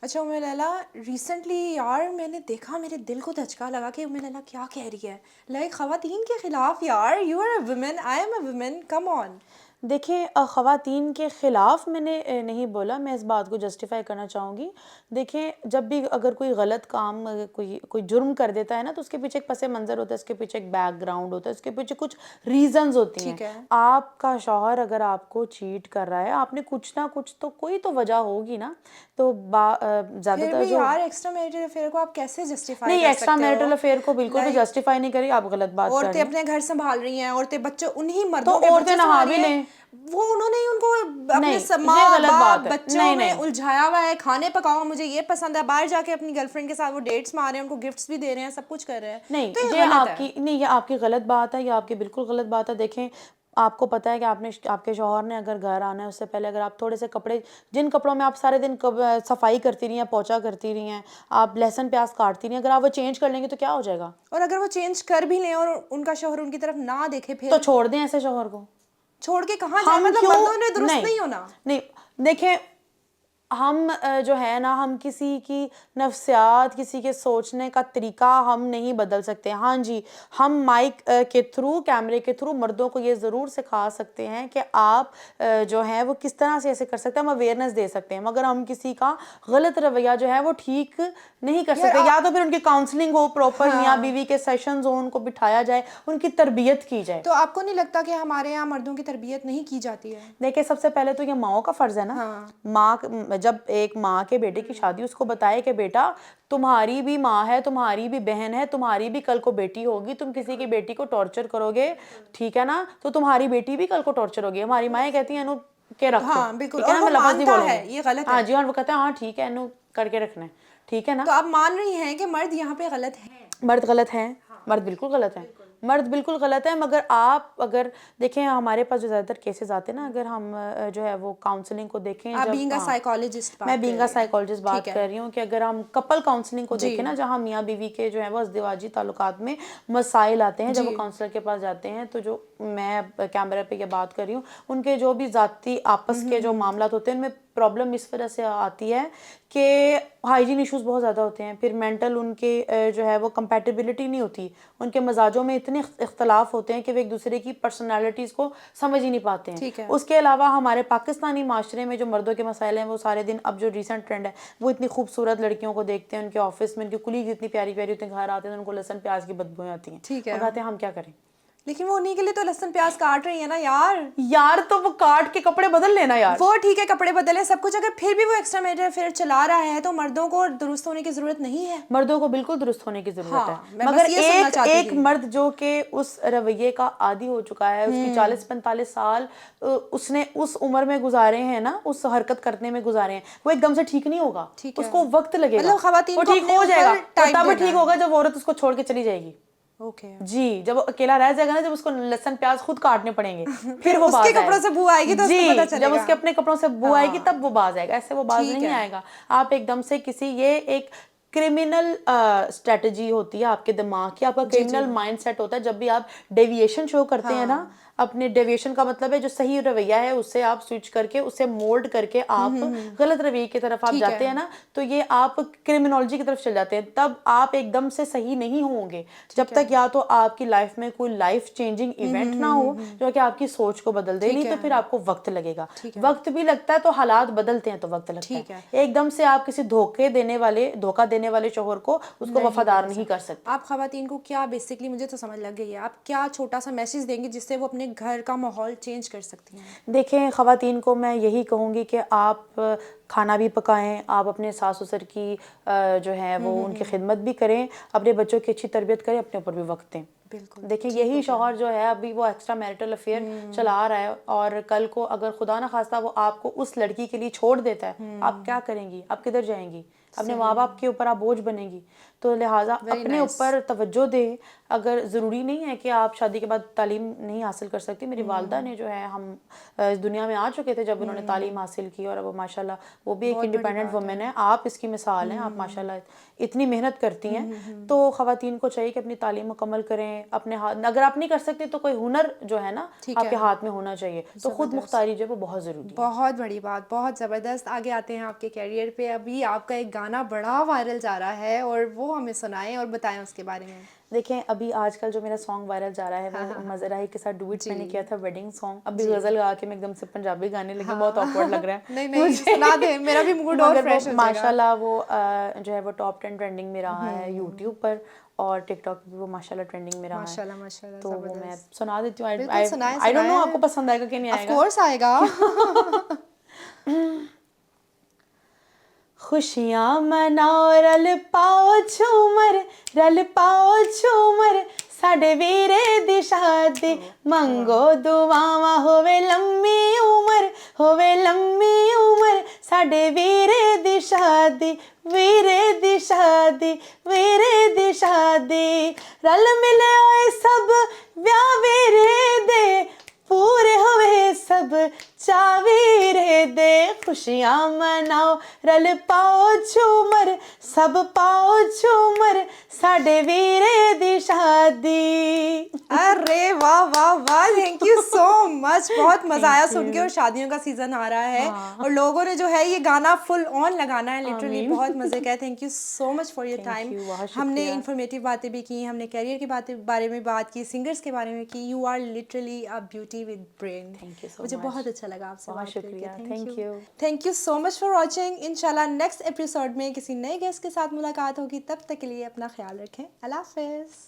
اچھا ام لیلا، ریسنٹلی یار میں نے دیکھا، میرے دل کو دھچکا لگا کہ ام لیلا کیا کہہ رہی ہے، لائک خواتین کے خلاف. یار you are a woman, I am a woman, come on. دیکھیں خواتین کے خلاف میں نے نہیں بولا، میں اس بات کو جسٹیفائی کرنا چاہوں گی. دیکھیں جب بھی اگر کوئی غلط کام کوئی جرم کر دیتا ہے نا، تو اس کے پیچھے ایک پس منظر ہوتا ہے، اس کے پیچھے ایک بیک گراؤنڈ ہوتا ہے، اس کے پیچھے کچھ ریزنز ہوتی ہیں. ٹھیک ہے. آپ کا شوہر اگر آپ کو چیٹ کر رہا ہے، آپ نے کچھ نہ کچھ تو کوئی تو وجہ ہوگی نا. تو زیادہ پھر تر بھی جو یار ایکسٹرا میرٹل افیئر کو آپ کیسے جسٹیفائی نہیں، کر ایکسٹرا سکتے ہو؟ میرٹل افیئر کو بالکل بھی جسٹیفائی نہیں کری، آپ غلط بات کر عورتیں رہی ہیں. اپنے گھر سنبھال رہی ہیں، عورتیں بچوں، انہی تو مردوں کے عورتیں بچے نہا سنبھال بھی رہی ہیں. لیں. وہ انہوں نے ان کو اپنے نہیں، یہ ماں غلط باپ بات ہے. بچوں نہیں میں نہیں الجھایا ہوا ہے. کھانے پکاؤ، مجھے یہ پسند ہے، باہر جا کے اپنی گرل فرینڈ کے ساتھ وہ ڈیٹس میں آ رہے ہیں، ان کو گفٹس بھی دے رہے ہیں، سب کچھ کر رہے ہیں. نہیں، تو یہ یہ غلط آپ ہے. کی نہیں، یہ آپ کی غلط بات ہے، یہ آپ کی بالکل غلط بات ہے. دیکھیں آپ کو پتہ ہے کہ آپ کے شوہر نے اگر گھر آنا ہے، اس سے پہلے اگر آپ تھوڑے سے کپڑے، جن کپڑوں میں آپ سارے دن صفائی کرتی رہی ہیں، پوچھا کرتی رہی ہیں، آپ لہسن پیاز کاٹتی رہی ہیں، اگر آپ وہ چینج کر لیں گے تو کیا ہو جائے گا؟ اور اگر وہ چینج کر بھی لیں اور ان کا شوہر ان کی طرف نہ دیکھے، تو پھر چھوڑ دیں ایسے شوہر کو. چھوڑ کے کہاں جائے؟ ہم مطلب کیوں مردوں نے درست نہیں ہونا. نہیں دیکھیں ہم جو ہے نا، ہم کسی کی نفسیات، کسی کے سوچنے کا طریقہ ہم نہیں بدل سکتے. ہاں جی، ہم مائک کے تھرو، کیمرے کے تھرو مردوں کو یہ ضرور سکھا سکتے ہیں کہ آپ جو ہے وہ کس طرح سے ایسے کر سکتے ہیں، ہم اویئرنیس دے سکتے ہیں، مگر ہم کسی کا غلط رویہ جو ہے وہ ٹھیک نہیں کر سکتے. یا تو پھر ان کی کاؤنسلنگ ہو پراپر، میاں بیوی کے سیشنز ہوں، ان کو بٹھایا جائے، ان کی تربیت کی جائے. تو آپ کو نہیں لگتا کہ ہمارے یہاں مردوں کی تربیت نہیں کی جاتی ہے؟ دیکھیں سب سے پہلے تو یہ ماؤں کا فرض ہے نا. ماں جب ایک ماں کے بیٹے کی شادی، اس کو بتائے کہ بیٹا تمہاری بھی ماں ہے، تمہاری بھی بہن ہے، تمہاری بھی کل کو بیٹی ہوگی، تم کسی کی بیٹی کو ٹارچر کرو گے، ٹھیک ہے نا، تو تمہاری بیٹی بھی کل کو ٹارچر ہوگی. ہماری مائیں کہتی ہیں انو کے رکھو، ہاں بالکل، ٹھیک ہے اور نا، وہ میں لفظ نہیں مانتا بولوں گی. ہے یہ غلط ہاں ہے. جی، اور وہ کہتے ہیں ہاں ٹھیک ہے، انو کر کے رکھنا ہے، ٹھیک ہے نا. تو آپ مان رہی ہیں کہ مرد یہاں پہ غلط ہیں؟ مرد غلط ہیں، مرد بالکل غلط ہیں، مرد بالکل غلط ہیں. مگر آپ اگر دیکھیں ہمارے پاس جو زیادہ تر کیسز آتے ہیں نا، اگر ہم جو ہے وہ کاؤنسلنگ کو دیکھیں، آپ جب بینگ اے سائیکالوجسٹ میں بات کر بینگ اے رہی ہیں، سائیکالوجسٹ ٹھیک بات ہے کر رہی ہوں کہ اگر ہم کپل کاؤنسلنگ کو جی دیکھیں نا، جہاں میاں بیوی کے جو ہے وہ ازدواجی تعلقات میں مسائل آتے ہیں، جب وہ جی کاؤنسلر کے پاس جاتے ہیں، تو جو میں کیمرہ پہ یہ بات کر رہی ہوں، ان کے جو بھی ذاتی آپس کے جو معاملات ہوتے ہیں، ان میں پرابلم اس وجہ سے آتی ہے کہ ہائیجین ایشوز بہت زیادہ ہوتے ہیں. پھر مینٹل ان کے جو ہے وہ کمپیٹیبلٹی نہیں ہوتی، ان کے مزاجوں میں اتنے اختلاف ہوتے ہیں کہ وہ ایک دوسرے کی پرسنالٹیز کو سمجھ ہی نہیں پاتے ہیں. ٹھیک ہے. اس کے علاوہ ہمارے پاکستانی معاشرے میں جو مردوں کے مسائل ہیں، وہ سارے دن، اب جو ریسنٹ ٹرینڈ ہے، وہ اتنی خوبصورت لڑکیوں کو دیکھتے ہیں، ان کے آفس میں ان کی کلیگ اتنی پیاری پیاری ہوتی ہیں، گھر آتے ہیں ان کو لہسن پیاز کی بدبوئیں آتی ہیں. ٹھیک ہے. وہ کہتے ہیں ہم کیا کریں؟ لیکن وہ انہیں کے لیے تو لہسن پیاز کاٹ رہی ہیں نا یار. یار تو وہ کاٹ کے کپڑے بدل لینا یار. وہ ٹھیک ہے کپڑے بدلے سب کچھ، اگر پھر بھی وہ ایکسٹرا میرٹل افیئر چلا رہا ہے تو مردوں کو درست ہونے کی ضرورت نہیں ہے. مردوں کو بالکل درست ہونے کی ضرورت ہے، میں مگر بس یہ سننا چاہتی ایک تھی. مرد جو کہ اس رویے کا عادی ہو چکا ہے، اس کی 40-45 سال اس نے اس عمر میں گزارے ہیں نا، اس حرکت کرنے میں گزارے ہیں، وہ ایک دم سے ٹھیک نہیں ہوگا. ٹھیک اس ہے. کو وقت لگے گا. مطلب خواتین وہ کو ٹھیک اپنے ہو جائے گا، اوپر وہ ٹائم تب دینا ٹھیک ہے. ہوگا جب عورت اس کو چھوڑ کے چلی جائے گی. اوکے. جی، جب وہ اکیلا رہ جائے گا نا، جب اس کو لہسن پیاز خود کاٹنے پڑیں گے، پھر وہ اس کے باز آئے کپڑوں سے بو آئے گی گا. تو اس کو پتہ جی، چلے جب اس گا. کے اپنے کپڑوں سے بو آئے گی تب وہ باز آئے گا، ایسے وہ باز ٹھیک نہیں ہے. آئے گا. آپ ایک دم سے یہ ایک کرمنل اسٹریٹجی ہوتی ہے آپ کے دماغ کی، آپ کا جی جی کرمنل مائنڈ سیٹ ہوتا ہے. جب بھی آپ ڈیویشن شو کرتے ہیں نا، اپنے ڈیویشن کا مطلب ہے جو صحیح رویہ ہے اس سے آپ سوئچ کر کے، اسے مولڈ کر کے آپ غلط رویے کی طرف آپ ٹھیک ہے. جاتے ہیں نا، تو یہ آپ کرمنالوجی کی طرف چل جاتے ہیں. تب آپ ایک دم سے صحیح نہیں ہوں گے جب تک یا تو آپ کی لائف میں کوئی لائف چینجنگ ایونٹ نہ ہو جو کہ آپ کی سوچ کو بدل دے. نہیں تو پھر آپ کو وقت لگے گا. وقت بھی لگتا ہے تو حالات بدلتے ہیں تو وقت لگتا ہے. ایک دم سے آپ کسی دھوکہ دینے والے شوہر کو اس کو وفادار نہیں کر سکتے. آپ خواتین کو کیا بیسکلی، مجھے تو سمجھ لگ گئی ہے، آپ کیا چھوٹا سا میسج دیں گے جس سے وہ اپنے گھر کا ماحول چینج کر سکتی ہیں؟ دیکھیں خواتین کو میں یہی کہوں گی کہ آپ کھانا بھی پکائیں، آپ اپنے ساس سسر کی جو ہے وہ ان کی خدمت بھی کریں، اپنے بچوں کی اچھی تربیت کریں، اپنے اوپر بھی وقت دیں. بالکل. دیکھیں یہی شوہر جو ہے ابھی وہ ایکسٹرا میرٹل افیئر چلا رہا ہے، اور کل کو اگر خدا نہ خواستہ وہ آپ کو اس لڑکی کے لیے چھوڑ دیتا ہے، آپ کیا کریں گی؟ آپ کدھر جائیں گی؟ اپنے ماں باپ کے اوپر آپ بوجھ بنے گی. تو لہٰذا اپنے اوپر توجہ دیں. اگر ضروری نہیں ہے کہ آپ شادی کے بعد تعلیم نہیں حاصل کر سکتی. میری والدہ نے جو ہے, ہم اس دنیا میں آ چکے تھے جب انہوں نے تعلیم حاصل کی, اور اب ماشاء اللہ وہ بھی ایک انڈیپینڈنٹ وومن ہے. آپ اس کی مثال ہیں, آپ ماشاء اللہ اتنی محنت کرتی ہیں. تو خواتین کو چاہیے کہ اپنی تعلیم مکمل کریں. اپنے ہاتھ, اگر آپ نہیں کر سکتے تو کوئی ہنر جو ہے نا آپ کے ہاتھ میں ہونا چاہیے. تو خود مختاری جو ہے وہ بہت ضروری ہے. بہت بڑی بات, بہت زبردست. آگے آتے ہیں آپ کے کیریئر پہ. ابھی آپ کا ایک گانا بڑا وائرل جا رہا ہے, اور وہ ہمیں سنائیں اور بتائیں اس کے بارے میں. دیکھیں ابھی آج کل جو میرا سانگ وائرل جا رہا ہے وہ مزراہی کے ساتھ ڈوئٹ میں نے کیا تھا, ویڈنگ سانگ. ابھی غزل گا کے میں ایک دم سے پنجابی گانے لگے, بہت آکورڈ لگ رہا ہے. نہیں سنا دیں, میرا بھی موڈ اور فریش ہو جائے گا. ماشاء اللہ وہ جو ہے وہ ٹاپ 10 ٹرینڈنگ میں رہا ہے یوٹیوب پر, اور ٹک ٹاک پہ وہ ماشاء اللہ ٹرینڈنگ میں رہا ہے. ماشاء اللہ تو وہ میں زبردست. سنا دیتی ہوں. بالکل سنائیں, آئی ڈونٹ نو آپ کو پسند آئے گا کہ نہیں آئے گا. آف کورس آئے گا. خوشیاں مناؤ رل پاؤ جھومر, رل پاؤ جھومر, ساڈے ویرے دی شادی منگو دعاواں, ہووے لمبی عمر, ہووے لمبی عمر, ساڈے ویرے دی شادی, ویرے دی شادی, ویرے دی شادی. رل ملے ہوئے سب ویاہ ویرے دے, پورے ہوئے سب چا ویرے دے. خوشیاں مناؤ رل پاؤ جھومر, سب پاؤ جھومر, ساڈے ویرے دی شادی. ارے واہ واہ واہ, تھینک یو سو مچ. بہت مزہ آیا سن کے, اور شادیوں کا سیزن آ رہا ہے اور لوگوں نے جو ہے یہ گانا فل آن لگانا ہے لٹرلی. بہت مزے کا ہے. Thank you so much for your time. ہم نے انفارمیٹیو باتیں بھی کی, ہم نے کیریئر کے بارے میں بات کی, سنگرس کے بارے میں کی. You are literally a beauty with brain. مجھے بہت اچھا لگا آپ سے بات کر کے. Thank you so much for watching. انشاءاللہ نیکسٹ ایپیسوڈ میں کسی نئے گیسٹ کے ساتھ ملاقات ہوگی. تب تک کے لیے اپنا خیال رکھیں. اللہ حافظ.